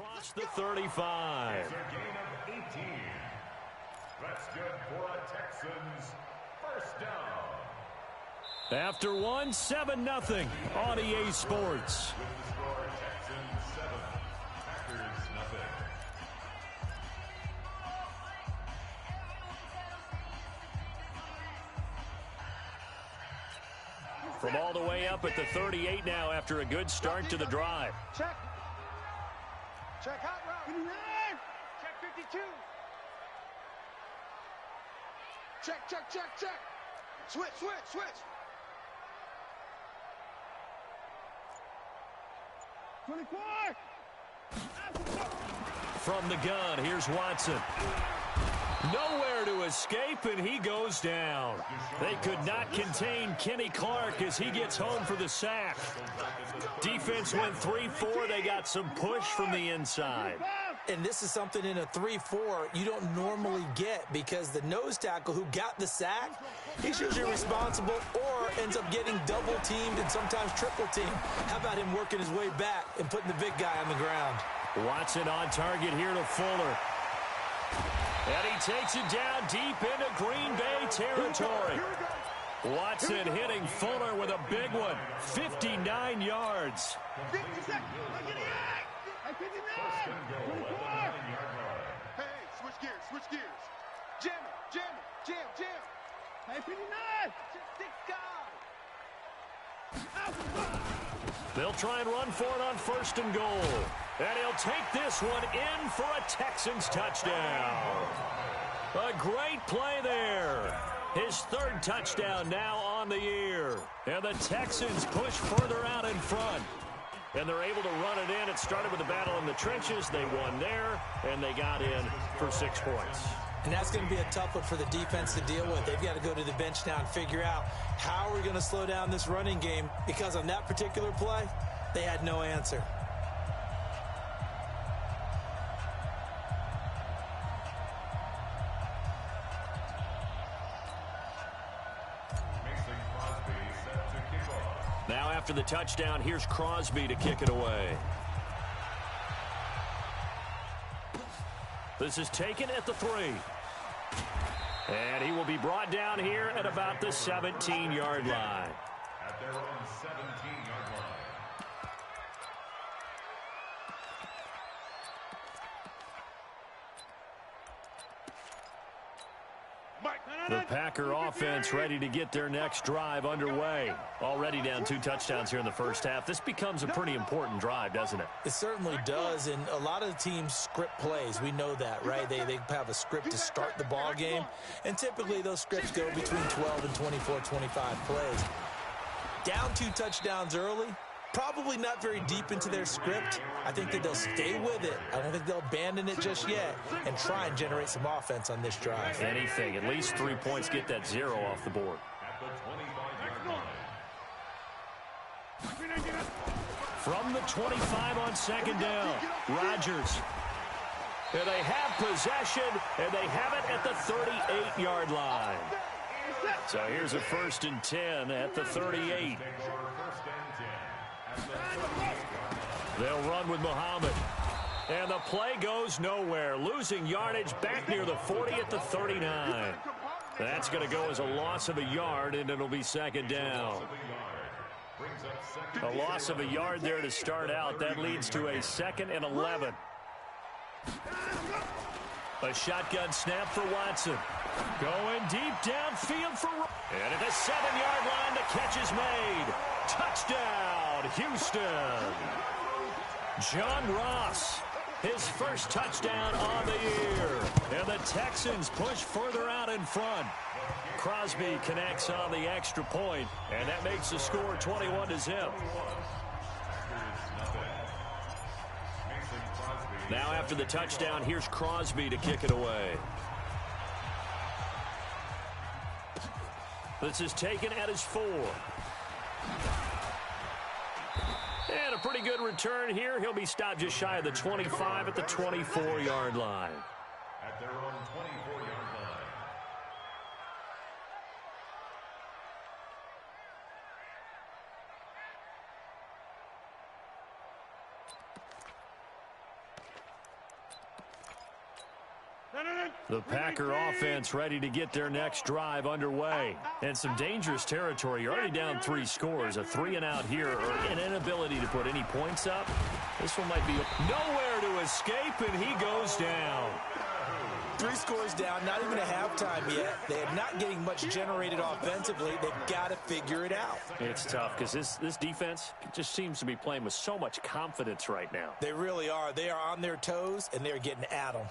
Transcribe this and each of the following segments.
across the 35. It's a gain of 18. That's good for a Texans first down. After one, 7-0 on EA Sports. With the score, Texans 7, Packers 0. From all the way up at the 38 now after a good start to the drive. Check. Check hot route. Check 52. Check. Switch. 24. From the gun, here's Watson. Nowhere to escape, and he goes down. They could not contain Kenny Clark as he gets home for the sack. Defense went 3-4. They got some push from the inside. And this is something in a 3-4 you don't normally get because the nose tackle who got the sack, he's usually responsible or ends up getting double-teamed and sometimes triple-teamed. How about him working his way back and putting the big guy on the ground? Watson on target here to Fuller. And he takes it down deep into Green Bay territory. Watson hitting Fuller with a big one. 59 yards. 56. Hey, switch gears. Jam. Hey, 59. They'll try and run for it on 1st and goal. And he'll take this one in for a Texans touchdown. A great play there. His 3rd touchdown now on the year. And the Texans push further out in front. And they're able to run it in. It started with a battle in the trenches. They won there, and they got in for 6 points. And that's going to be a tough one for the defense to deal with. They've got to go to the bench now and figure out how we're going to slow down this running game because on that particular play, they had no answer. Now after the touchdown, here's Crosby to kick it away. This is taken at the 3. And he will be brought down here at about the 17-yard line. At their own 17-yard line. The Packer offense ready to get their next drive underway. Already down 2 touchdowns here in the first half. This becomes a pretty important drive, doesn't it? It certainly does, and a lot of the teams script plays. We know that, right? They have a script to start the ball game, and typically those scripts go between 12 and 24, 25 plays. Down 2 touchdowns early, probably not very deep into their script. I think that they'll stay with it. I don't think they'll abandon it just yet and try and generate some offense on this drive. Anything. At least 3 points, get that 0 off the board. At the 25-yard line. From the 25 on 2nd down, Rodgers. And they have possession, and they have it at the 38-yard line. So here's a 1st and 10 at the 38. They'll run with Muhammad. And the play goes nowhere. Losing yardage back near the 40 at the 39. That's going to go as a loss of a yard, and it'll be 2nd down. A loss of a yard there to start out. That leads to a 2nd and 11. A shotgun snap for Watson. Going deep downfield for... And at the 7-yard line, the catch is made. Touchdown, Houston. John Ross, his first touchdown on the year. And the Texans push further out in front. Crosby connects on the extra point, and that makes the score 21-0. Now after the touchdown, here's Crosby to kick it away. This is taken at his 4. And a pretty good return here. He'll be stopped just shy of the 25 at the 24-yard line. At their own 24-yard line. The Packer offense ready to get their next drive underway. And some dangerous territory. You're already down 3 scores. A 3-and-out here or an inability to put any points up. This one might be nowhere to escape, and he goes down. 3 scores down, not even a halftime yet. They are not getting much generated offensively. They've got to figure it out. It's tough because this defense just seems to be playing with so much confidence right now. They really are. They are on their toes, and they're getting at them.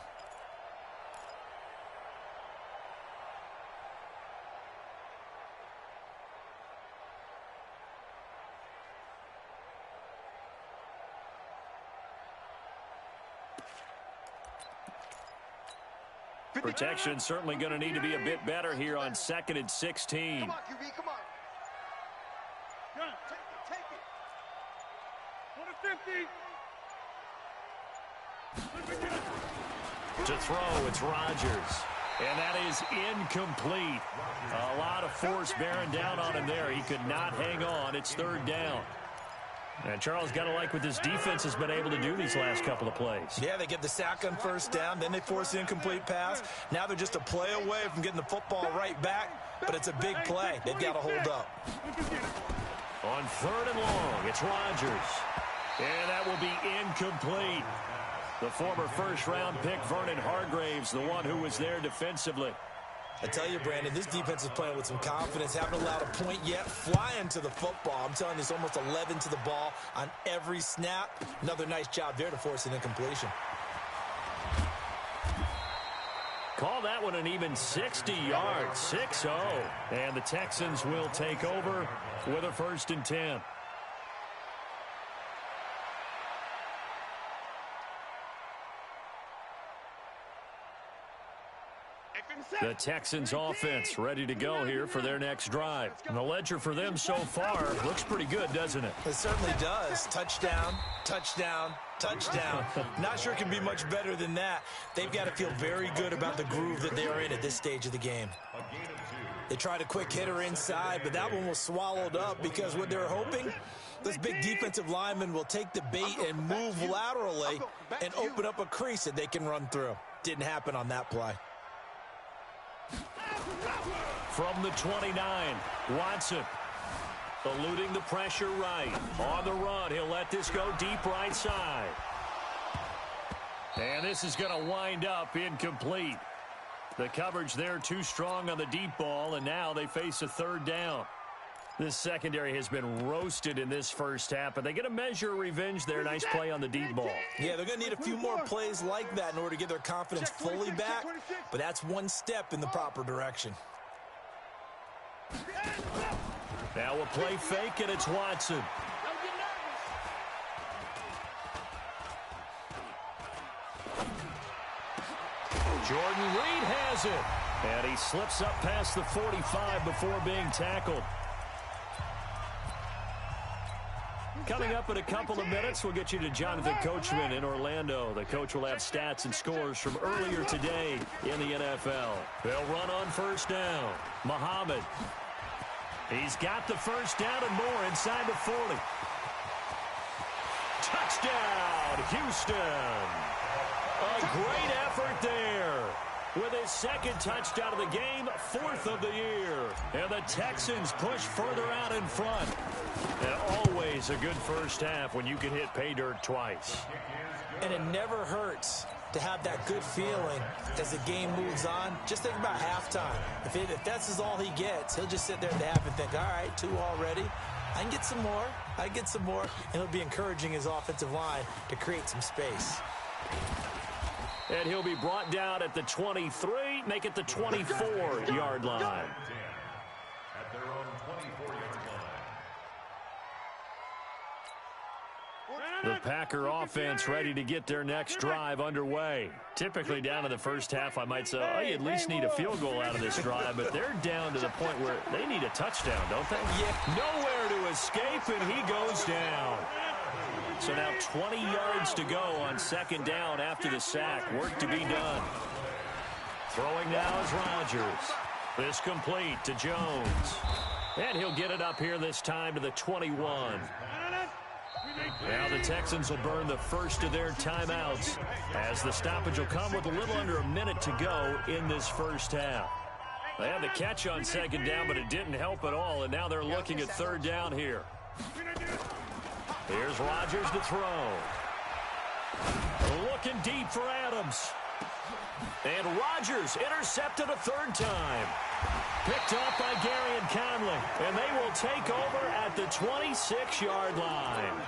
Protection certainly going to need to be a bit better here on 2nd and 16. Come on, QB, come on. Take it. On the 50. To throw, it's Rodgers. And that is incomplete. A lot of force bearing down on him there. He could not hang on. It's 3rd down. And Charles got to like what this defense has been able to do these last couple of plays. Yeah, they get the sack on 1st down, then they force an incomplete pass. Now they're just a play away from getting the football right back, but it's a big play. They've got to hold up. On 3rd and long, it's Rodgers. And that will be incomplete. The former first-round pick, Vernon Hargreaves, the one who was there defensively. I tell you, Brandon, this defense is playing with some confidence. Haven't allowed a point yet. Flying to the football. I'm telling you, it's almost 11 to the ball on every snap. Another nice job there to force an incompletion. Call that one an even 60 yards, 6-0. And the Texans will take over with a 1st and 10. The Texans offense ready to go here for their next drive. And the ledger for them so far looks pretty good, doesn't it? It certainly does. Touchdown, touchdown, touchdown. Not sure it can be much better than that. They've got to feel very good about the groove that they are in at this stage of the game. They tried a quick hitter inside, but that one was swallowed up because what they're hoping, this big defensive lineman will take the bait and move laterally and open up a crease that they can run through. Didn't happen on that play. From the 29, Watson eluding the pressure right. On the run, he'll let this go deep right side. And this is going to wind up incomplete. The coverage there too strong on the deep ball, and now they face a 3rd down. This secondary has been roasted in this first half, but they get a measure of revenge there. Nice play on the deep ball. Yeah, they're going to need a few more plays like that in order to get their confidence fully back, but that's one step in the proper direction. Now a play fake, and it's Watson. Jordan Reed has it. And he slips up past the 45 before being tackled. Coming up in a couple of minutes, we'll get you to Jonathan Coachman in Orlando. The coach will have stats and scores from earlier today in the NFL. They'll run on 1st down. Muhammad. He's got the 1st down and more inside the 40. Touchdown, Houston. A great effort there. With his 2nd touchdown of the game, 4th of the year. And the Texans push further out in front. And always a good first half when you can hit pay dirt twice. And it never hurts to have that good feeling as the game moves on. Just think about halftime. If that's all he gets, he'll just sit there at the half and think, all right, 2 already. I can get some more. I get some more. And he'll be encouraging his offensive line to create some space. And he'll be brought down at the 23, make it the 24-yard line. At their own 24-yard line. The Packer offense ready to get their next drive underway. Typically down in the first half, I might say, oh, you at least need a field goal out of this drive, but they're down to the point where they need a touchdown, don't they? Yeah. Nowhere to escape, and he goes down. So now 20 yards to go on 2nd down after the sack. Work to be done. Throwing now is Rodgers. This complete to Jones. And he'll get it up here this time to the 21. Now the Texans will burn the first of their timeouts as the stoppage will come with a little under a minute to go in this first half. They had the catch on second down, but it didn't help at all, and now they're looking at third down here. Here's Rodgers to throw. Looking deep for Adams. And Rodgers intercepted a third time. Picked up by Gary and Conley, and they will take over at the 26-yard line.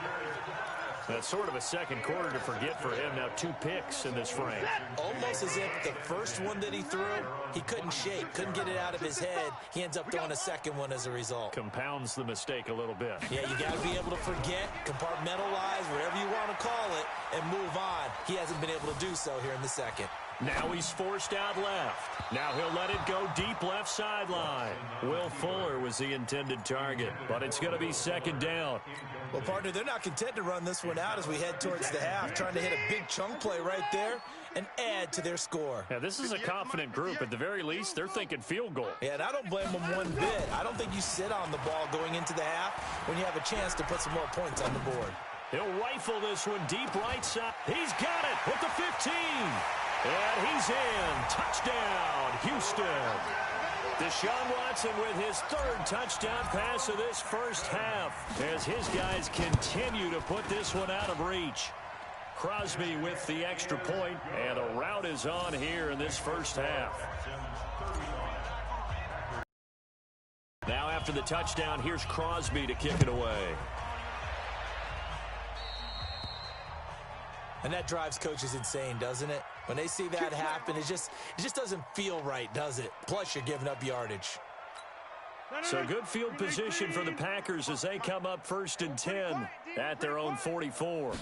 That's sort of a second quarter to forget for him. Now 2 picks in this frame. Almost as if the first one that he threw, he couldn't shake, couldn't get it out of his head. He ends up throwing a second one as a result. Compounds the mistake a little bit. Yeah, you got to be able to forget, compartmentalize, whatever you want to call it, and move on. He hasn't been able to do so here in the second. Now he's forced out left. Now he'll let it go deep left sideline. Will Fuller was the intended target, but it's going to be second down. Well, partner, they're not content to run this one out as we head towards the half, trying to hit a big chunk play right there and add to their score. Yeah, this is a confident group. At the very least, they're thinking field goal. Yeah, and I don't blame them one bit. I don't think you sit on the ball going into the half when you have a chance to put some more points on the board. He'll rifle this one deep right side. He's got it at the 15. And he's in. Touchdown, Houston. Deshaun Watson with his third touchdown pass of this first half as his guys continue to put this one out of reach. Crosby with the extra point, and a rout is on here in this first half. Now after the touchdown, here's Crosby to kick it away. And that drives coaches insane, doesn't it? When they see that happen, it just doesn't feel right, does it? Plus, you're giving up yardage. So good field position for the Packers as they come up 1st and 10 at their own 44.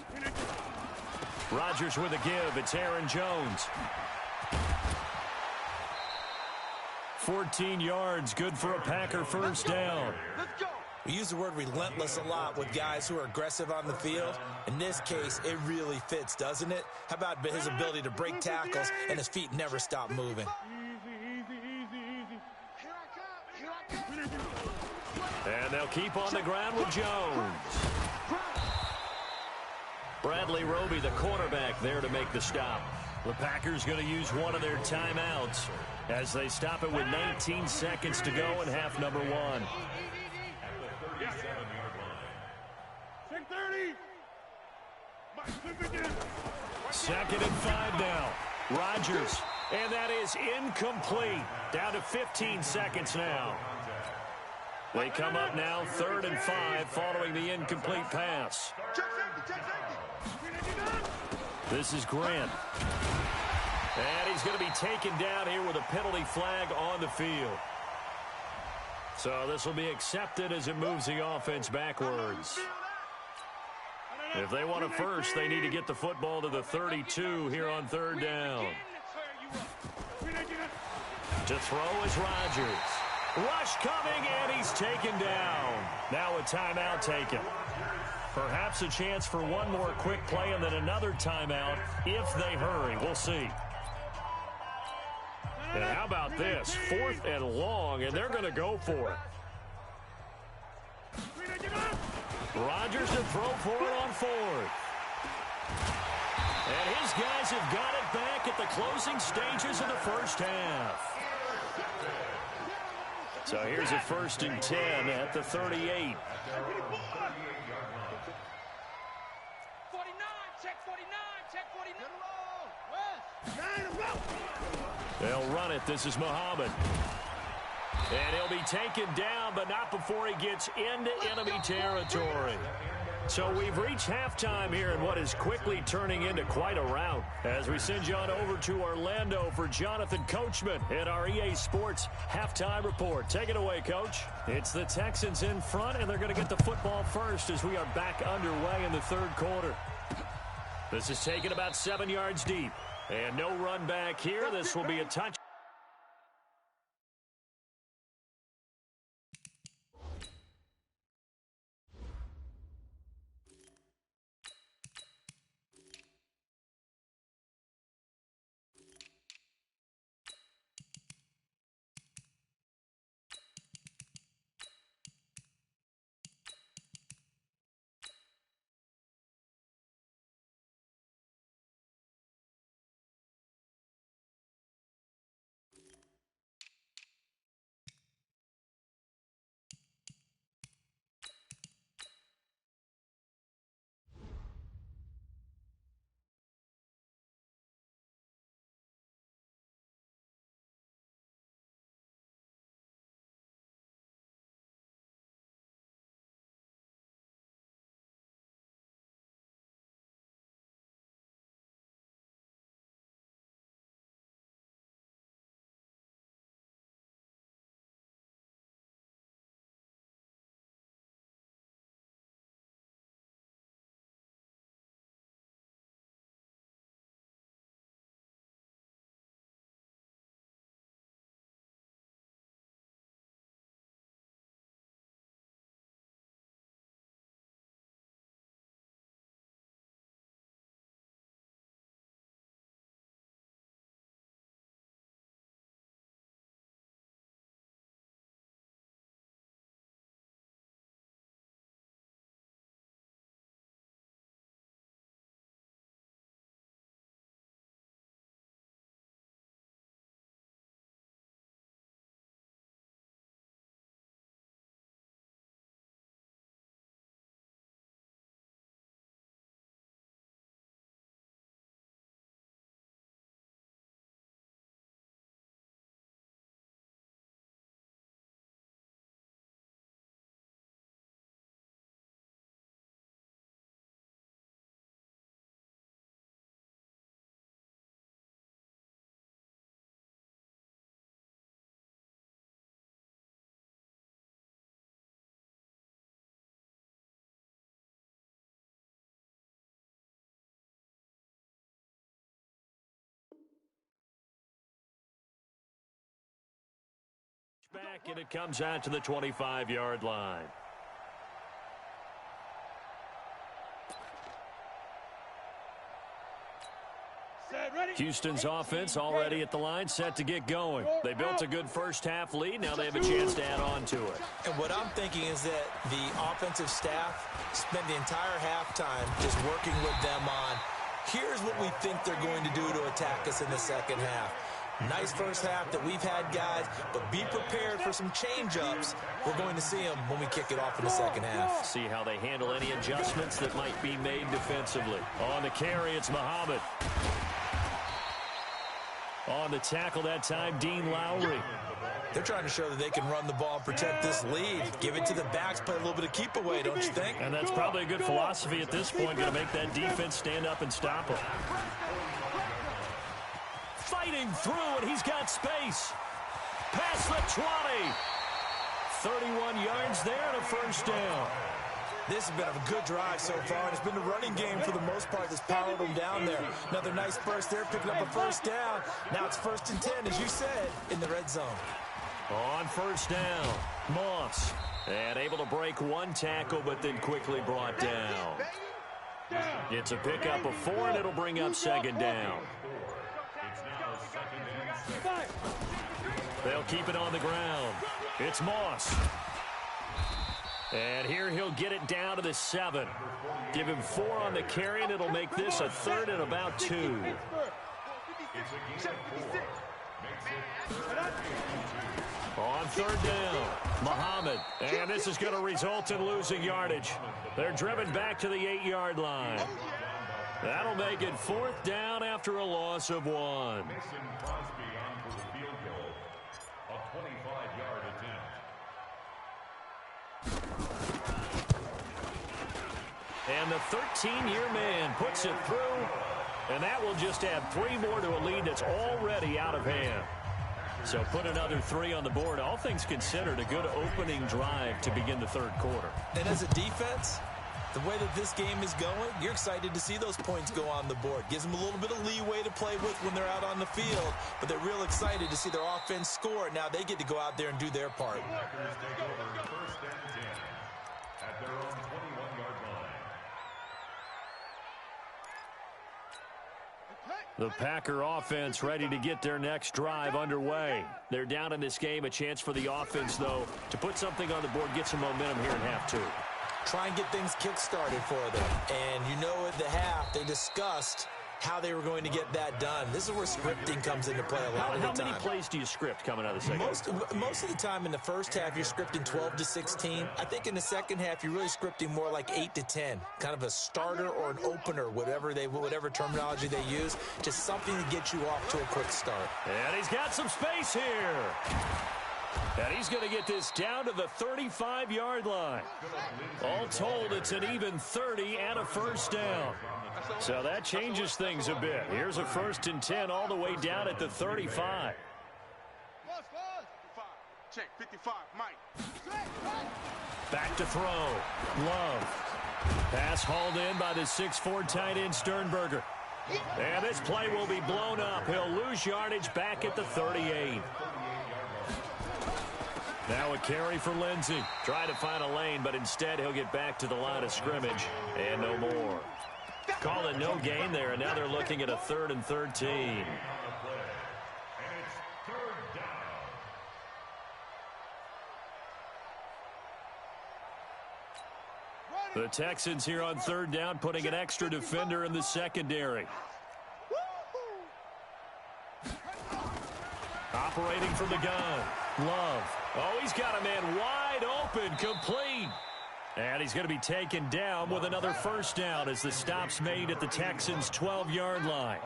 Rodgers with a give. It's Aaron Jones. 14 yards, good for a Packer first down. We use the word relentless a lot with guys who are aggressive on the field. In this case, it really fits, doesn't it? How about his ability to break tackles and his feet never stop moving? And they'll keep on the ground with Jones. Bradley Roby, the cornerback, there to make the stop. The Packers going to use one of their timeouts as they stop it with 19 seconds to go in half number 1. Second and 5 now. Rodgers, and that is incomplete. Down to 15 seconds now. They come up now 3rd and 5 following the incomplete pass. This is Grant. And he's going to be taken down here with a penalty flag on the field. So this will be accepted as it moves the offense backwards. If they want a first, they need to get the football to the 32 here on 3rd down. To throw is Rodgers. Rush coming, and he's taken down. Now a timeout taken. Perhaps a chance for one more quick play and then another timeout if they hurry. We'll see. And how about this? 4th and long, and they're going to go for it. Rodgers to throw for it on 4th. And his guys have got it back at the closing stages of the first half. So here's a 1st and 10 at the 38. 49, check 49, check 49. They'll run it. This is Muhammad. And he'll be taken down, but not before he gets into enemy territory. So we've reached halftime here in what is quickly turning into quite a rout as we send you on over to Orlando for Jonathan Coachman in our EA Sports Halftime Report. Take it away, Coach. It's the Texans in front, and they're going to get the football first as we are back underway in the 3rd quarter. This is taken about 7 yards deep. And no run back here. This will be a touch. back, and it comes out to the 25-yard line. Houston's offense already at the line, set to get going. They built a good first-half lead. Now they have a chance to add on to it. And what I'm thinking is that the offensive staff spent the entire halftime just working with them on, here's what we think they're going to do to attack us in the second half. Nice first half that we've had, guys, but be prepared for some change-ups. We're going to see them when we kick it off in the second half. See how they handle any adjustments that might be made defensively. On the carry, it's Muhammad. On the tackle that time, Dean Lowry. They're trying to show that they can run the ball and protect this lead. Give it to the backs, play a little bit of keep away, don't you think? And that's probably a good philosophy at this point, going to make that defense stand up and stop them. Fighting through, and he's got space. Past the 20. 31 yards there and a first down. This has been a good drive so far, and it's been the running game for the most part that's powered them down there. Another nice burst there, picking up a first down. Now it's 1st and 10, as you said, in the red zone. On first down, Moss. And able to break one tackle, but then quickly brought down. It's a pickup of 4, and it'll bring up 2nd down. They'll keep it on the ground. It's Moss. And here he'll get it down to the 7. Give him 4 on the carry, and it'll make this a 3rd and about 2. On 3rd down, Muhammad. And this is going to result in losing yardage. They're driven back to the 8-yard line. That'll make it 4th down after a loss of 1. And the 13-year man puts it through, and that will just add 3 more to a lead that's already out of hand. So put another 3 on the board. All things considered, a good opening drive to begin the 3rd quarter. And as a defense, the way that this game is going, you're excited to see those points go on the board. Gives them a little bit of leeway to play with when they're out on the field, but they're real excited to see their offense score. Now they get to go out there and do their part. The Packer offense ready to get their next drive underway. They're down in this game. A chance for the offense, though, to put something on the board, get some momentum here in half 2. Try and get things kick-started for them. And you know at the half, they discussed how they were going to get that done. This is where scripting comes into play a lot of the time. How many plays do you script coming out of the second? Most of the time in the first half, you're scripting 12 to 16. I think in the second half, you're really scripting more like 8 to 10. Kind of a starter or an opener, whatever terminology they use. Just something to get you off to a quick start. And he's got some space here. And he's going to get this down to the 35-yard line. All told, it's an even 30 and a first down. So that changes things a bit. Here's a 1st and 10 all the way down at the 35. Check 55, Mike. Back to throw. Love. Pass hauled in by the 6'4" tight end Sternberger. And this play will be blown up. He'll lose yardage back at the 38. Now a carry for Lindsey. Try to find a lane, but instead he'll get back to the line of scrimmage. And no more. Call it no gain there, and now they're looking at a 3rd and 13. The Texans here on 3rd down, putting an extra defender in the secondary. Operating from the gun. Love. Oh, he's got a man wide open, complete. And he's going to be taken down with another first down as the stop's made at the Texans' 12-yard line.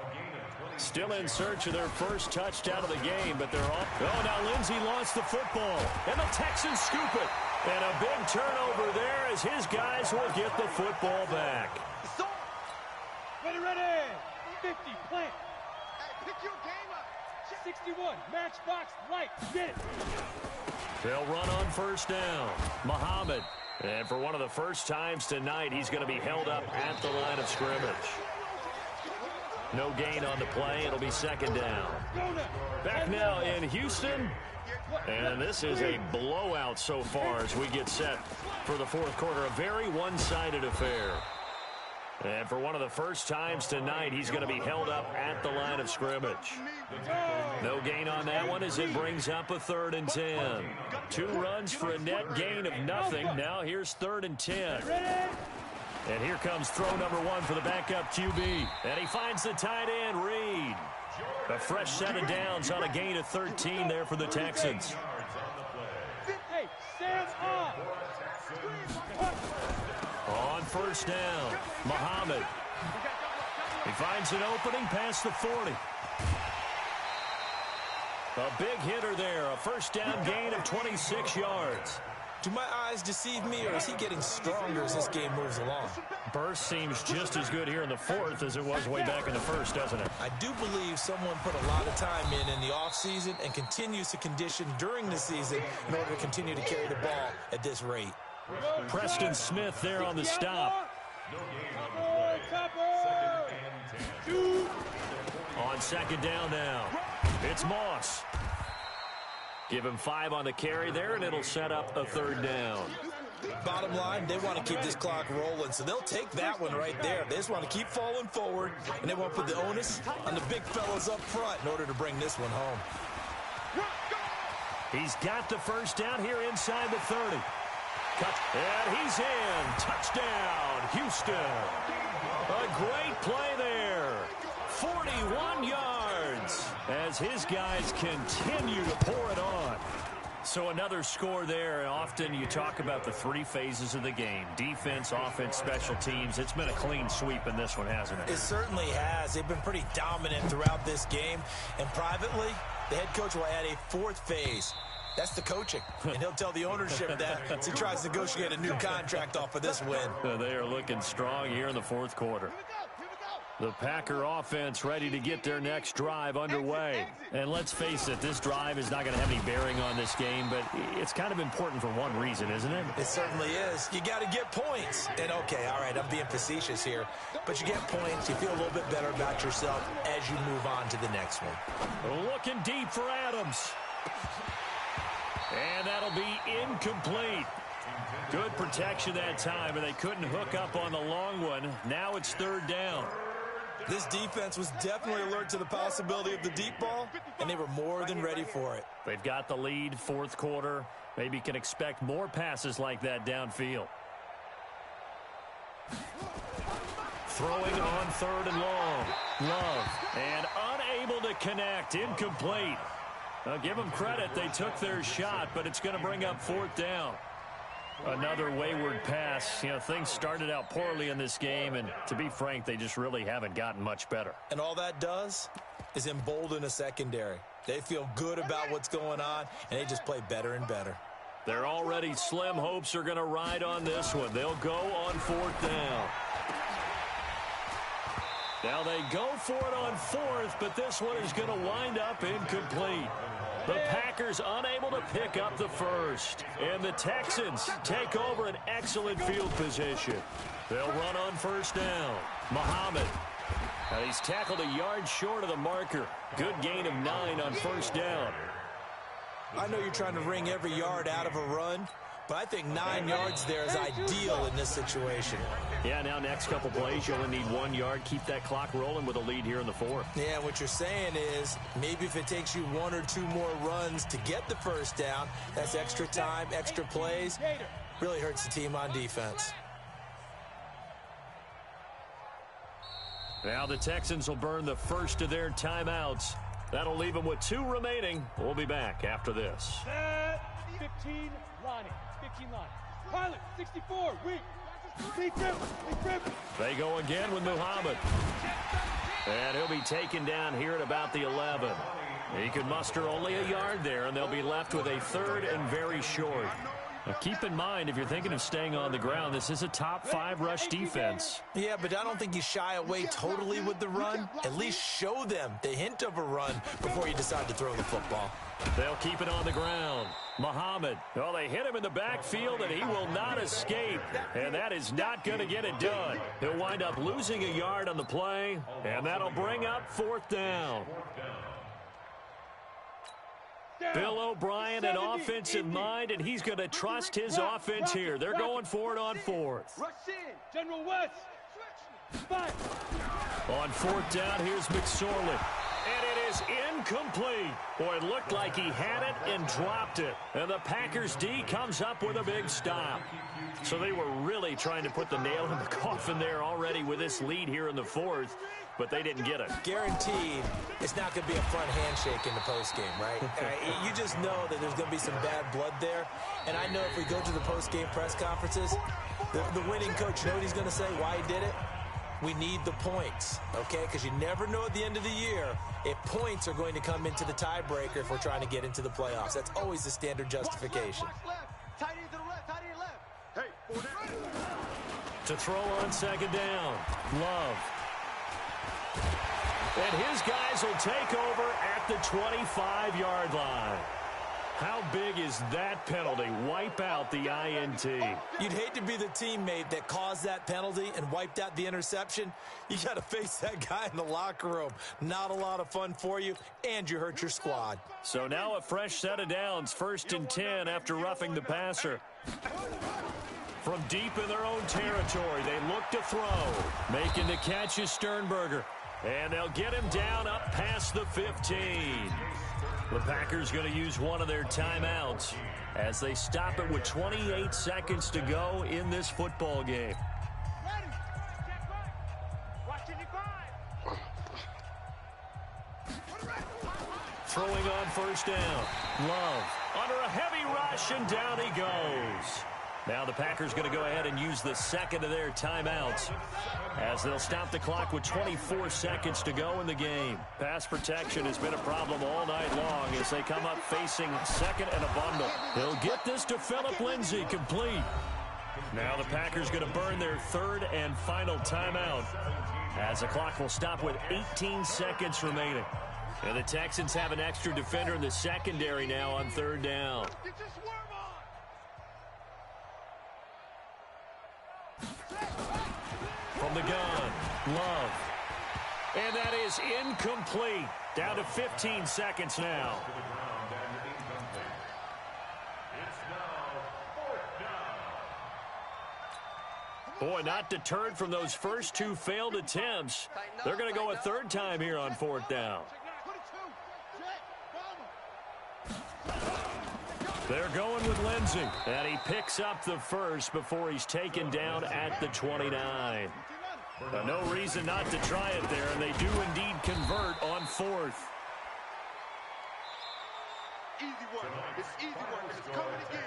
Still in search of their first touchdown of the game, but they're off. Oh, now Lindsey lost the football, and the Texans scoop it. And a big turnover there as his guys will get the football back. Ready. 50, plant. Hey, pick your game up. 61, matchbox, light, get it. They'll run on first down. Muhammad. And for one of the first times tonight, he's going to be held up at the line of scrimmage. No gain on the play. It'll be 2nd down. Back now in Houston, And this is a blowout so far as we get set for the fourth quarter. A very one-sided affair. And for one of the first times tonight, he's going to be held up at the line of scrimmage. No gain on that one as it brings up a 3rd and 10. 2 runs for a net gain of nothing. Now here's 3rd and 10. And here comes throw number 1 for the backup QB. And he finds the tight end, Reed. A fresh set of downs on a gain of 13 there for the Texans. Hey, stand up. On first down, Muhammad. He finds an opening past the 40. A big hitter there, a first down gain of 26 yards. Do my eyes deceive me, or is he getting stronger as this game moves along? Burst seems just as good here in the 4th as it was way back in the 1st, doesn't it? I do believe someone put a lot of time in the offseason and continues to condition during the season in order to continue to carry the ball at this rate. Preston Smith there on the stop. On 2nd down now, it's Moss. Give him 5 on the carry there, and it'll set up a 3rd down. Bottom line, they want to keep this clock rolling, so they'll take that one right there. They just want to keep falling forward, and they want to put the onus on the big fellas up front in order to bring this one home. He's got the first down here inside the 30. And he's in. Touchdown, Houston. A great play there. 41 yards as his guys continue to pour it on. So another score there. Often you talk about the 3 phases of the game. Defense, offense, special teams. It's been a clean sweep in this one, hasn't it? It certainly has. They've been pretty dominant throughout this game. And privately, the head coach will add a 4th phase. That's the coaching. And he'll tell the ownership that as he tries to negotiate a new contract off of this win. They are looking strong here in the 4th quarter. The Packer offense ready to get their next drive underway. And let's face it, this drive is not going to have any bearing on this game, but it's kind of important for one reason, isn't it? It certainly is. You got to get points. And, okay, all right, I'm being facetious here, but you get points, you feel a little bit better about yourself as you move on to the next one. Looking deep for Adams. And that'll be incomplete. Good protection that time, and they couldn't hook up on the long one. Now it's 3rd down. This defense was definitely alert to the possibility of the deep ball, and they were more than ready for it. They've got the lead, 4th quarter. Maybe can expect more passes like that downfield. Throwing on 3rd and long. Love. And unable to connect. Incomplete. Now give them credit. They took their shot, but it's going to bring up 4th down. Another wayward pass. You know, things started out poorly in this game, and to be frank, they just really haven't gotten much better. And all that does is embolden a secondary. They feel good about what's going on, and they just play better and better. Their already slim hopes are going to ride on this one. They'll go on 4th down. Now they go for it on 4th, but this one is going to wind up incomplete. The Packers unable to pick up the first. And the Texans take over an excellent field position. They'll run on 1st down. Muhammad. And he's tackled a yard short of the marker. Good gain of 9 on 1st down. I know you're trying to wring every yard out of a run, but I think 9 yards there is ideal in this situation. Yeah, now next couple plays, you only need 1 yard. Keep that clock rolling with a lead here in the 4th. Yeah, what you're saying is maybe if it takes you 1 or 2 more runs to get the first down, that's extra time, extra plays. Really hurts the team on defense. Now the Texans will burn the first of their timeouts. That'll leave them with 2 remaining. We'll be back after this. 15 Lonnie. 15 Lonnie. Pilot, 64, weak. They go again with Muhammad. And he'll be taken down here at about the 11. He could muster only a yard there, and they'll be left with a 3rd and very short. Now keep in mind, if you're thinking of staying on the ground, this is a top 5 rush defense. Yeah, but I don't think you shy away totally with the run. At least show them the hint of a run before you decide to throw the football. They'll keep it on the ground. Muhammad. Well, they hit him in the backfield, and he will not escape. And that is not going to get it done. He'll wind up losing a yard on the play, and that'll bring up 4th down. Bill O'Brien, an offensive mind, and he's going to trust his offense here. They're going for it on fourth. Rush in. General West. Five. On fourth down, here's McSorley. And it is incomplete. Boy, it looked like he had it and dropped it. And the Packers D comes up with a big stop. So they were really trying to put the nail in the coffin there already with this lead here in the fourth, but they didn't get it. Guaranteed it's not going to be a front handshake in the postgame, right? You just know that there's going to be some bad blood there. And I know if we go to the postgame press conferences, the winning coach, you know what he's going to say, why he did it? We need the points, okay? Because you never know at the end of the year if points are going to come into the tiebreaker if we're trying to get into the playoffs. That's always the standard justification. To throw on second down, Love. And his guys will take over at the 25-yard line. How big is that penalty? Wipe out the INT. You'd hate to be the teammate that caused that penalty and wiped out the interception. You got to face that guy in the locker room. Not a lot of fun for you, and you hurt your squad. So now a fresh set of downs, 1st and 10 after roughing the passer. From deep in their own territory, they look to throw. Making the catch is Sternberger. And they'll get him down up past the 15. The Packers going to use one of their timeouts as they stop it with 28 seconds to go in this football game. Throwing on first down. Love under a heavy rush, and down he goes. Now the Packers going to go ahead and use the second of their timeouts as they'll stop the clock with 24 seconds to go in the game. Pass protection has been a problem all night long as they come up facing second and a bundle. They'll get this to Phillip Lindsay, complete. Now the Packers going to burn their third and final timeout as the clock will stop with 18 seconds remaining. And the Texans have an extra defender in the secondary now on third down. From the gun, Love. And that is incomplete. Down to 15 seconds now. Boy, not deterred from those first two failed attempts. They're going to go a third time here on fourth down. They're going with Lindsay, and he picks up the first before he's taken down at the 29. No reason not to try it there, and they do indeed convert on fourth. Easy work. It's easy work. It's coming again.